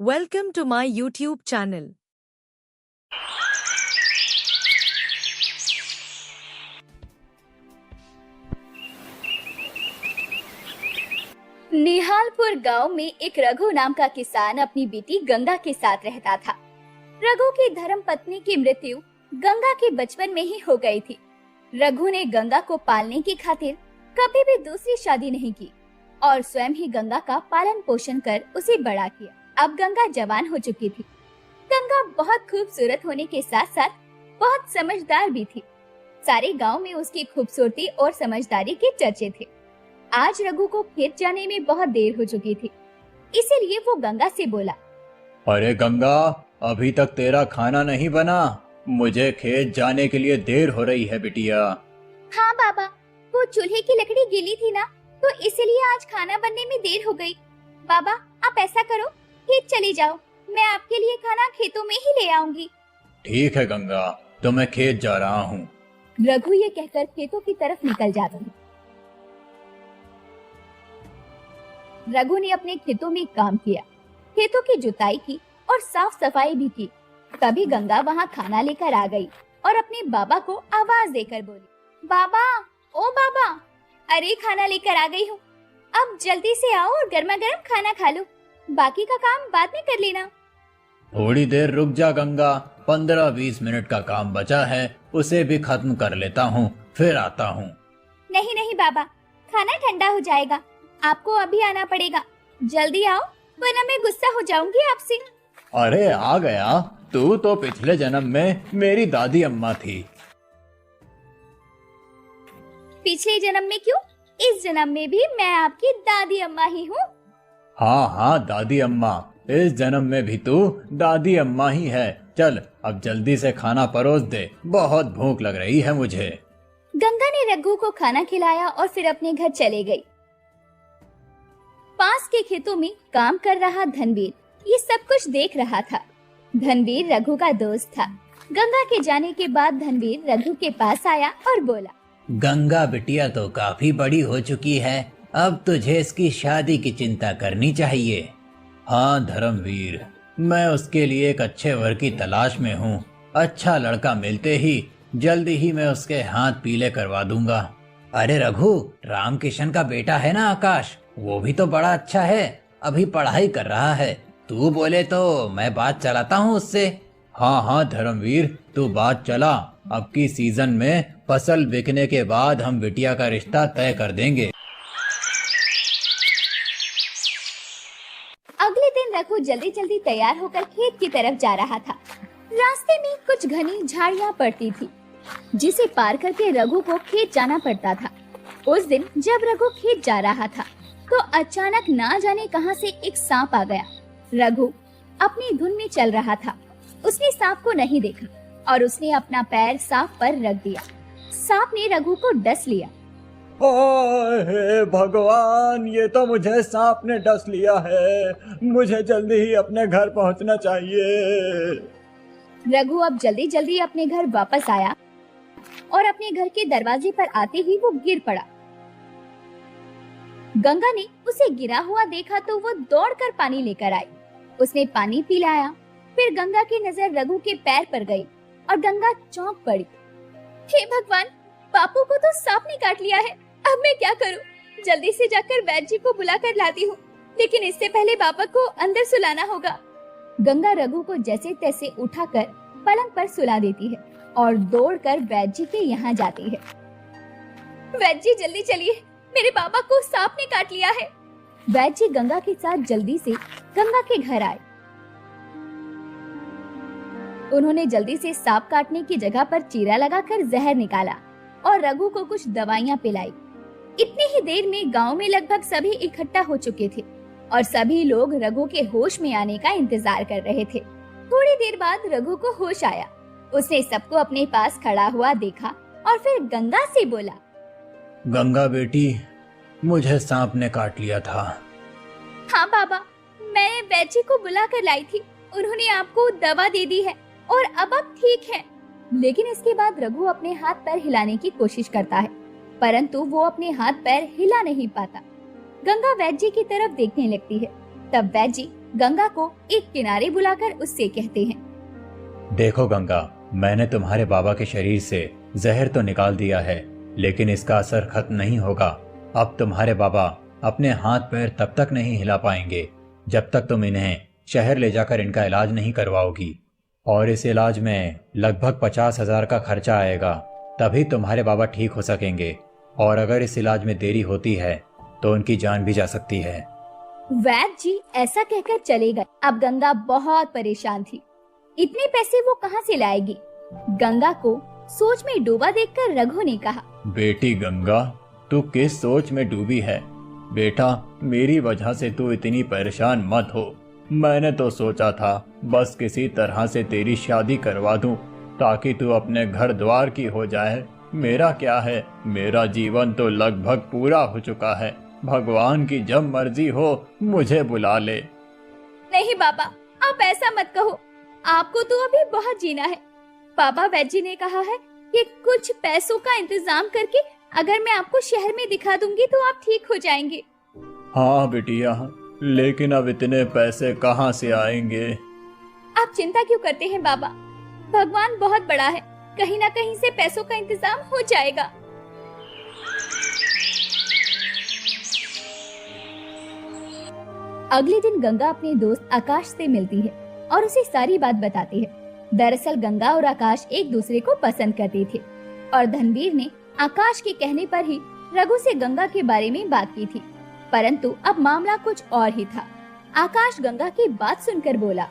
Welcome to my YouTube channel. Nihalpur गांव में एक रघु नाम का किसान अपनी बेटी गंगा के साथ रहता था। रघु की धर्म पत्नी की मृत्यु गंगा के बचपन में ही हो गई थी। रघु ने गंगा को पालने की खातिर कभी भी दूसरी शादी नहीं की और स्वयं ही गंगा का पालन पोषण कर उसे बड़ा किया। अब गंगा जवान हो चुकी थी। गंगा बहुत खूबसूरत होने के साथ साथ बहुत समझदार भी थी। सारे गांव में उसकी खूबसूरती और समझदारी के चर्चे थे। आज रघु को खेत जाने में बहुत देर हो चुकी थी, इसीलिए वो गंगा से बोला, अरे गंगा, अभी तक तेरा खाना नहीं बना। मुझे खेत जाने के लिए देर हो रही है बिटिया। हाँ बाबा, वो चूल्हे की लकड़ी गीली थी ना, तो इसीलिए आज खाना बनने में देर हो गई। बाबा, आप ऐसा करो, खेत चली जाओ, मैं आपके लिए खाना खेतों में ही ले आऊंगी। ठीक है गंगा, तो मैं खेत जा रहा हूँ। रघु ये कहकर खेतों की तरफ निकल जाता है। रघु ने अपने खेतों में काम किया, खेतों की जुताई की और साफ सफाई भी की। तभी गंगा वहाँ खाना लेकर आ गई और अपने बाबा को आवाज देकर बोली, बाबा, ओ बाबा, अरे खाना लेकर आ गई हूँ, अब जल्दी से आओ और गर्मा गर्म खाना खा लो, बाकी का काम बाद में कर लेना। थोड़ी देर रुक जा गंगा, 15-20 मिनट का काम बचा है, उसे भी खत्म कर लेता हूँ, फिर आता हूँ। नहीं नहीं बाबा, खाना ठंडा हो जाएगा, आपको अभी आना पड़ेगा, जल्दी आओ वरना मैं गुस्सा हो जाऊंगी आपसे। अरे आ गया, तू तो पिछले जन्म में मेरी दादी अम्मा थी। पिछले जन्म में क्यों, इस जन्म में भी मैं आपकी दादी अम्मा ही हूँ। हाँ हाँ दादी अम्मा, इस जन्म में भी तू दादी अम्मा ही है। चल अब जल्दी से खाना परोस दे, बहुत भूख लग रही है मुझे। गंगा ने रघु को खाना खिलाया और फिर अपने घर चले गई। पास के खेतों में काम कर रहा धनवीर ये सब कुछ देख रहा था। धनवीर रघु का दोस्त था। गंगा के जाने के बाद धनवीर रघु के पास आया और बोला, गंगा बिटिया तो काफी बड़ी हो चुकी है, अब तुझे इसकी शादी की चिंता करनी चाहिए। हाँ धर्मवीर, मैं उसके लिए एक अच्छे वर की तलाश में हूँ। अच्छा लड़का मिलते ही जल्दी ही मैं उसके हाथ पीले करवा दूंगा। अरे रघु, राम किशन का बेटा है ना आकाश, वो भी तो बड़ा अच्छा है, अभी पढ़ाई कर रहा है। तू बोले तो मैं बात चलाता हूँ उससे। हाँ हाँ धर्मवीर, तू बात चला। अब की सीजन में फसल बिकने के बाद हम बिटिया का रिश्ता तय कर देंगे। अगले दिन रघु जल्दी जल्दी तैयार होकर खेत की तरफ जा रहा था। रास्ते में कुछ घनी झाड़ियाँ पड़ती थी, जिसे पार करके रघु को खेत जाना पड़ता था। उस दिन जब रघु खेत जा रहा था तो अचानक ना जाने कहां से एक सांप आ गया। रघु अपनी धुन में चल रहा था, उसने सांप को नहीं देखा और उसने अपना पैर सांप पर रख दिया। सांप ने रघु को डस लिया। हे भगवान, ये तो मुझे सांप ने डस लिया है, मुझे जल्दी ही अपने घर पहुंचना चाहिए। रघु अब जल्दी जल्दी अपने घर वापस आया और अपने घर के दरवाजे पर आते ही वो गिर पड़ा। गंगा ने उसे गिरा हुआ देखा तो वो दौड़कर पानी लेकर आई। उसने पानी पिलाया। फिर गंगा की नजर रघु के पैर पर गई और गंगा चौंक पड़ी। हे भगवान, बापू को तो सांप ने काट लिया है, अब मैं क्या करूं? जल्दी से जाकर वैद्य जी को बुलाकर लाती हूँ, लेकिन इससे पहले बाबा को अंदर सुलाना होगा। गंगा रघु को जैसे तैसे उठाकर पलंग पर सुला देती है और दौड़कर वैद्य जी के यहाँ जाती है। वैद्य जी जल्दी चलिए, मेरे बाबा को सांप ने काट लिया है। वैद्य जी गंगा के साथ जल्दी से गंगा के घर आए। उन्होंने जल्दी से सांप काटने की जगह पर चीरा लगाकर जहर निकाला और रघु को कुछ दवाइयाँ पिलाई। इतनी ही देर में गांव में लगभग सभी इकट्ठा हो चुके थे और सभी लोग रघु के होश में आने का इंतजार कर रहे थे। थोड़ी देर बाद रघु को होश आया। उसने सबको अपने पास खड़ा हुआ देखा और फिर गंगा से बोला, गंगा बेटी, मुझे सांप ने काट लिया था। हाँ बाबा, मैंने वैद्य जी को बुला कर लाई थी, उन्होंने आपको दवा दे दी है और अब आप ठीक हैं। लेकिन इसके बाद रघु अपने हाथ पैर हिलाने की कोशिश करता है, परंतु वो अपने हाथ पैर हिला नहीं पाता। गंगा वैद्य जी की तरफ देखने लगती है। तब वैद्य जी गंगा को एक किनारे बुलाकर उससे कहते हैं, देखो गंगा, मैंने तुम्हारे बाबा के शरीर से जहर तो निकाल दिया है, लेकिन इसका असर खत्म नहीं होगा। अब तुम्हारे बाबा अपने हाथ पैर तब तक नहीं हिला पाएंगे जब तक तुम इन्हें शहर ले जाकर इनका इलाज नहीं करवाओगी। और इस इलाज में लगभग 50,000 का खर्चा आएगा, तभी तुम्हारे बाबा ठीक हो सकेंगे। और अगर इस इलाज में देरी होती है तो उनकी जान भी जा सकती है। वैद्य जी ऐसा कहकर चले गए। अब गंगा बहुत परेशान थी। इतने पैसे वो कहाँ से लाएगी? गंगा को सोच में डूबा देखकर रघु ने कहा, बेटी गंगा, तू किस सोच में डूबी है? बेटा, मेरी वजह से तू इतनी परेशान मत हो। मैंने तो सोचा था बस किसी तरह से तेरी शादी करवा दूं ताकि तू अपने घर द्वार की हो जाए। मेरा क्या है, मेरा जीवन तो लगभग पूरा हो चुका है। भगवान की जब मर्जी हो मुझे बुला ले। नहीं बाबा, आप ऐसा मत कहो। आपको तो अभी बहुत जीना है। बाबा वैद्य जी ने कहा है कि कुछ पैसों का इंतजाम करके अगर मैं आपको शहर में दिखा दूंगी तो आप ठीक हो जाएंगे। हाँ बिटिया, लेकिन अब इतने पैसे कहाँ से आएंगे? आप चिंता क्यों करते हैं बाबा? भगवान बहुत बड़ा है, कहीं ना कहीं से पैसों का इंतजाम हो जाएगा। अगले दिन गंगा अपने दोस्त आकाश से मिलती है और उसे सारी बात बताती है। दरअसल गंगा और आकाश एक दूसरे को पसंद करते थे और धनवीर ने आकाश के कहने पर ही रघु से गंगा के बारे में बात की थी, परंतु अब मामला कुछ और ही था। आकाश गंगा की बात सुनकर बोला,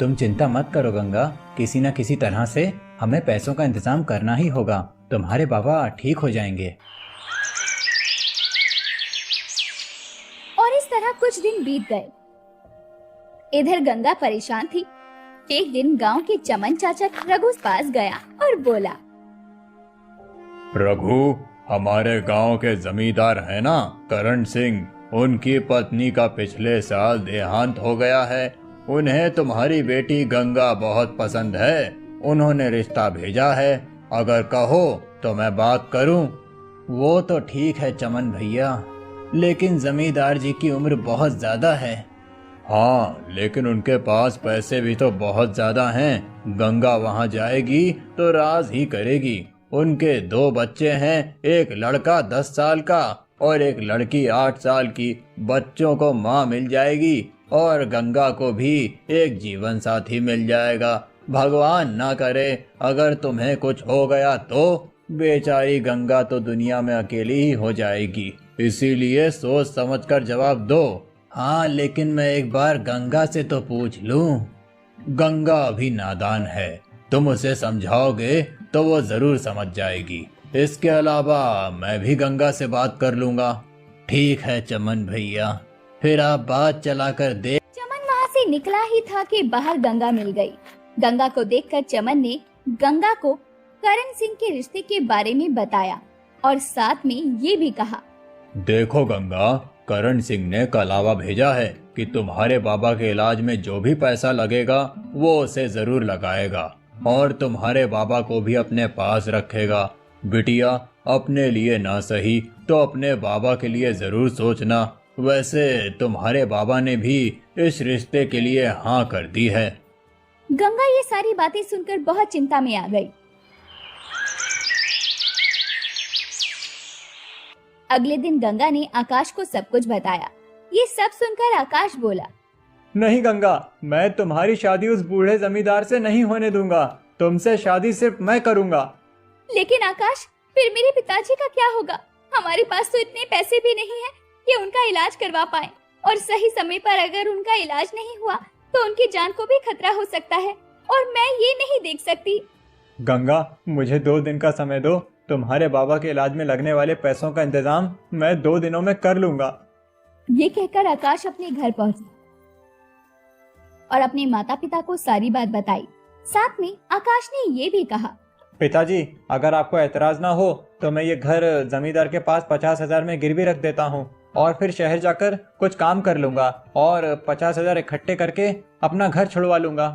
तुम चिंता मत करो गंगा, किसी न किसी तरह से हमें पैसों का इंतजाम करना ही होगा। तुम्हारे बाबा ठीक हो जाएंगे। और इस तरह कुछ दिन बीत गए। इधर गंगा परेशान थी। एक दिन गांव के चमन चाचा रघु पास गया और बोला, रघु, हमारे गांव के जमींदार है ना करण सिंह, उनकी पत्नी का पिछले साल देहांत हो गया है। उन्हें तुम्हारी बेटी गंगा बहुत पसंद है। उन्होंने रिश्ता भेजा है, अगर कहो तो मैं बात करूं। वो तो ठीक है चमन भैया, लेकिन जमींदार जी की उम्र बहुत ज्यादा है। हाँ, लेकिन उनके पास पैसे भी तो बहुत ज्यादा हैं। गंगा वहाँ जाएगी तो राज ही करेगी। उनके 2 बच्चे हैं, एक लड़का 10 साल का और एक लड़की 8 साल की। बच्चों को माँ मिल जाएगी और गंगा को भी एक जीवन साथी मिल जाएगा। भगवान ना करे अगर तुम्हें कुछ हो गया तो बेचारी गंगा तो दुनिया में अकेली ही हो जाएगी। इसीलिए सोच समझकर जवाब दो। हाँ, लेकिन मैं एक बार गंगा से तो पूछ लूं। गंगा अभी नादान है, तुम उसे समझाओगे तो वो जरूर समझ जाएगी। इसके अलावा मैं भी गंगा से बात कर लूंगा। ठीक है चमन भैया, फिर आप बात चलाकर देख। चमन वहाँ से निकला ही था कि बाहर गंगा मिल गई। गंगा को देखकर चमन ने गंगा को करण सिंह के रिश्ते के बारे में बताया और साथ में ये भी कहा, देखो गंगा, करण सिंह ने कलावा भेजा है कि तुम्हारे बाबा के इलाज में जो भी पैसा लगेगा वो उसे जरूर लगाएगा और तुम्हारे बाबा को भी अपने पास रखेगा। बिटिया, अपने लिए ना सही तो अपने बाबा के लिए जरूर सोचना। वैसे तुम्हारे बाबा ने भी इस रिश्ते के लिए हाँ कर दी है। गंगा ये सारी बातें सुनकर बहुत चिंता में आ गई। अगले दिन गंगा ने आकाश को सब कुछ बताया। ये सब सुनकर आकाश बोला, नहीं गंगा, मैं तुम्हारी शादी उस बूढ़े जमींदार से नहीं होने दूंगा। तुमसे शादी सिर्फ मैं करूंगा। लेकिन आकाश, फिर मेरे पिताजी का क्या होगा? हमारे पास तो इतने पैसे भी नहीं है कि उनका इलाज करवा पाए और सही समय पर अगर उनका इलाज नहीं हुआ तो उनकी जान को भी खतरा हो सकता है और मैं ये नहीं देख सकती। गंगा, मुझे 2 दिन का समय दो। तुम्हारे बाबा के इलाज में लगने वाले पैसों का इंतजाम मैं 2 दिनों में कर लूंगा। ये कहकर आकाश अपने घर पहुंचा और अपने माता पिता को सारी बात बताई। साथ में आकाश ने ये भी कहा, पिताजी, अगर आपको एतराज ना हो तो मैं ये घर जमींदार के पास 50,000 में गिरवी रख देता हूँ और फिर शहर जाकर कुछ काम कर लूंगा और 50,000 इकट्ठे करके अपना घर छुड़वा लूंगा।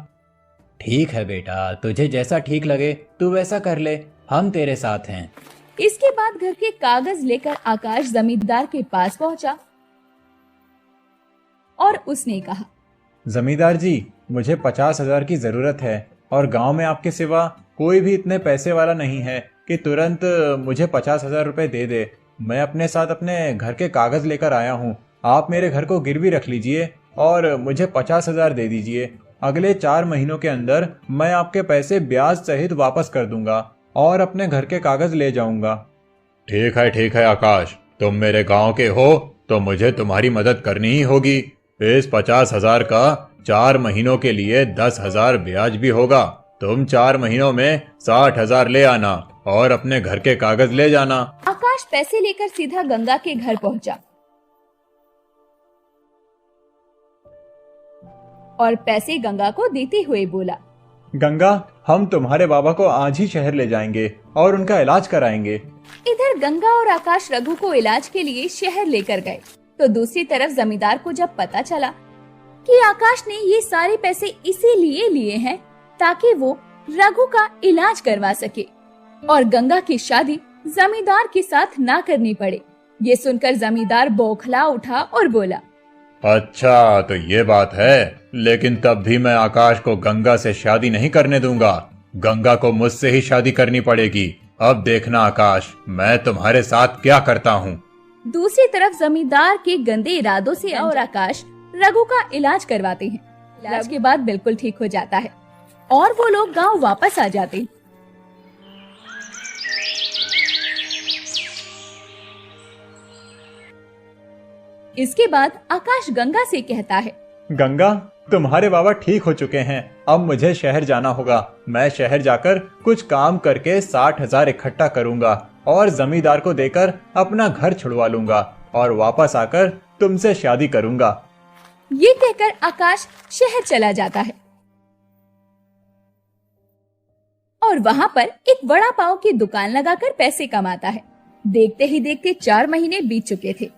ठीक है बेटा, तुझे जैसा ठीक लगे तू वैसा कर ले, हम तेरे साथ हैं। इसके बाद घर के कागज लेकर आकाश जमींदार के पास पहुंचा और उसने कहा, जमींदार जी, मुझे 50,000 की जरूरत है और गांव में आपके सिवा कोई भी इतने पैसे वाला नहीं है कि तुरंत मुझे 50,000 रुपए दे दे। मैं अपने साथ अपने घर के कागज लेकर आया हूँ। आप मेरे घर को गिरवी रख लीजिए और मुझे 50,000 दे दीजिए। अगले 4 महीनों के अंदर मैं आपके पैसे ब्याज सहित वापस कर दूंगा और अपने घर के कागज ले जाऊंगा। ठीक है आकाश, तुम मेरे गांव के हो तो मुझे तुम्हारी मदद करनी ही होगी। इस 50,000 का 4 महीनों के लिए 10,000 ब्याज भी होगा। तुम 4 महीनों में 60,000 ले आना और अपने घर के कागज ले जाना। आकाश पैसे लेकर सीधा गंगा के घर पहुंचा और पैसे गंगा को देते हुए बोला, गंगा, हम तुम्हारे बाबा को आज ही शहर ले जाएंगे और उनका इलाज कराएंगे। इधर गंगा और आकाश रघु को इलाज के लिए शहर लेकर गए तो दूसरी तरफ जमींदार को जब पता चला कि आकाश ने ये सारे पैसे इसीलिए लिए हैं ताकि वो रघु का इलाज करवा सके और गंगा की शादी जमींदार के साथ ना करनी पड़े, ये सुनकर जमींदार बौखला उठा और बोला, अच्छा तो ये बात है, लेकिन तब भी मैं आकाश को गंगा से शादी नहीं करने दूंगा। गंगा को मुझसे ही शादी करनी पड़ेगी। अब देखना आकाश, मैं तुम्हारे साथ क्या करता हूँ। दूसरी तरफ जमींदार के गंदे इरादों से और आकाश रघु का इलाज करवाते हैं। इलाज के बाद बिल्कुल ठीक हो जाता है और वो लोग गांव वापस आ जाते हैं। इसके बाद आकाश गंगा से कहता है, गंगा, तुम्हारे बाबा ठीक हो चुके हैं। अब मुझे शहर जाना होगा। मैं शहर जाकर कुछ काम करके 60,000 इकट्ठा करूंगा और जमींदार को देकर अपना घर छुड़वा लूंगा और वापस आकर तुमसे शादी करूंगा। ये कहकर आकाश शहर चला जाता है और वहाँ पर एक वड़ा पाव की दुकान लगाकर पैसे कमाता है। देखते ही देखते 4 महीने बीत चुके थे।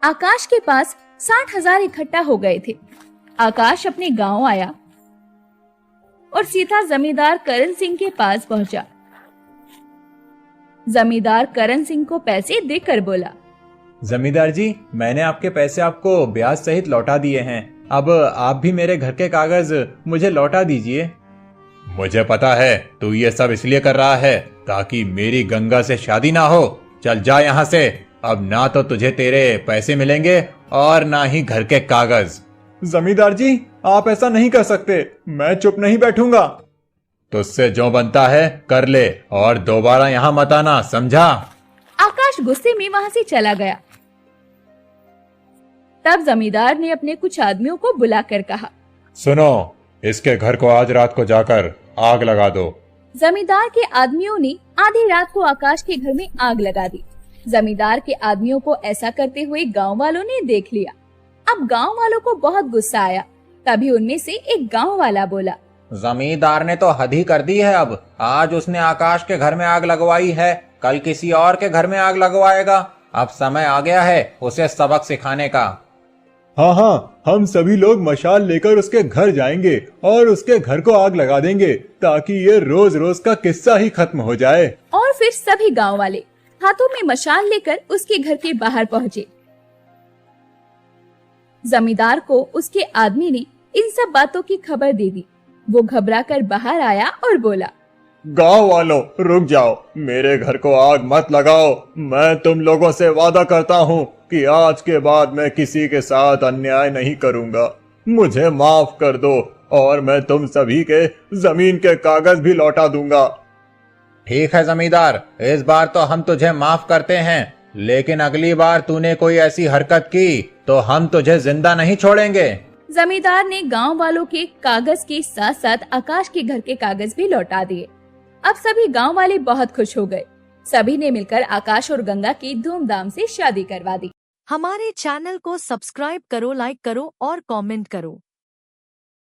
आकाश के पास 60,000 इकट्ठा हो गए थे। आकाश अपने गांव आया और सीधा जमींदार करण सिंह के पास पहुंचा। जमींदार करण सिंह को पैसे देकर बोला, जमींदार जी, मैंने आपके पैसे आपको ब्याज सहित लौटा दिए हैं। अब आप भी मेरे घर के कागज मुझे लौटा दीजिए। मुझे पता है तू ये सब इसलिए कर रहा है ताकि मेरी गंगा से शादी ना हो। चल जा यहाँ से। अब ना तो तुझे तेरे पैसे मिलेंगे और ना ही घर के कागज। जमींदार जी, आप ऐसा नहीं कर सकते। मैं चुप नहीं बैठूंगा। तुझसे जो बनता है कर ले और दोबारा यहाँ मत आना, समझा। आकाश गुस्से में वहाँ से चला गया। तब जमींदार ने अपने कुछ आदमियों को बुलाकर कहा, सुनो, इसके घर को आज रात को जाकर आग लगा दो। जमींदार के आदमियों ने आधी रात को आकाश के घर में आग लगा दी। जमींदार के आदमियों को ऐसा करते हुए गांव वालों ने देख लिया। अब गांव वालों को बहुत गुस्सा आया। तभी उनमें से एक गांव वाला बोला, जमींदार ने तो हद ही कर दी है। अब आज उसने आकाश के घर में आग लगवाई है, कल किसी और के घर में आग लगवाएगा। अब समय आ गया है उसे सबक सिखाने का। हाँ, हम सभी लोग मशाल लेकर उसके घर जाएंगे और उसके घर को आग लगा देंगे ताकि ये रोज रोज का किस्सा ही खत्म हो जाए। और फिर सभी गांव वाले हाथों में मशाल लेकर उसके घर के बाहर पहुंचे। जमींदार को उसके आदमी ने इन सब बातों की खबर दे दी। वो घबराकर बाहर आया और बोला, गांव वालों, रुक जाओ, मेरे घर को आग मत लगाओ। मैं तुम लोगों से वादा करता हूँ कि आज के बाद मैं किसी के साथ अन्याय नहीं करूँगा। मुझे माफ कर दो और मैं तुम सभी के जमीन के कागज भी लौटा दूंगा। ठीक है जमींदार, इस बार तो हम तुझे माफ करते हैं, लेकिन अगली बार तूने कोई ऐसी हरकत की तो हम तुझे जिंदा नहीं छोड़ेंगे। जमींदार ने गांव वालों के कागज के साथ साथ आकाश के घर के कागज भी लौटा दिए। अब सभी गांव वाले बहुत खुश हो गए। सभी ने मिलकर आकाश और गंगा की धूमधाम से शादी करवा दी। हमारे चैनल को सब्सक्राइब करो, लाइक करो और कमेंट करो।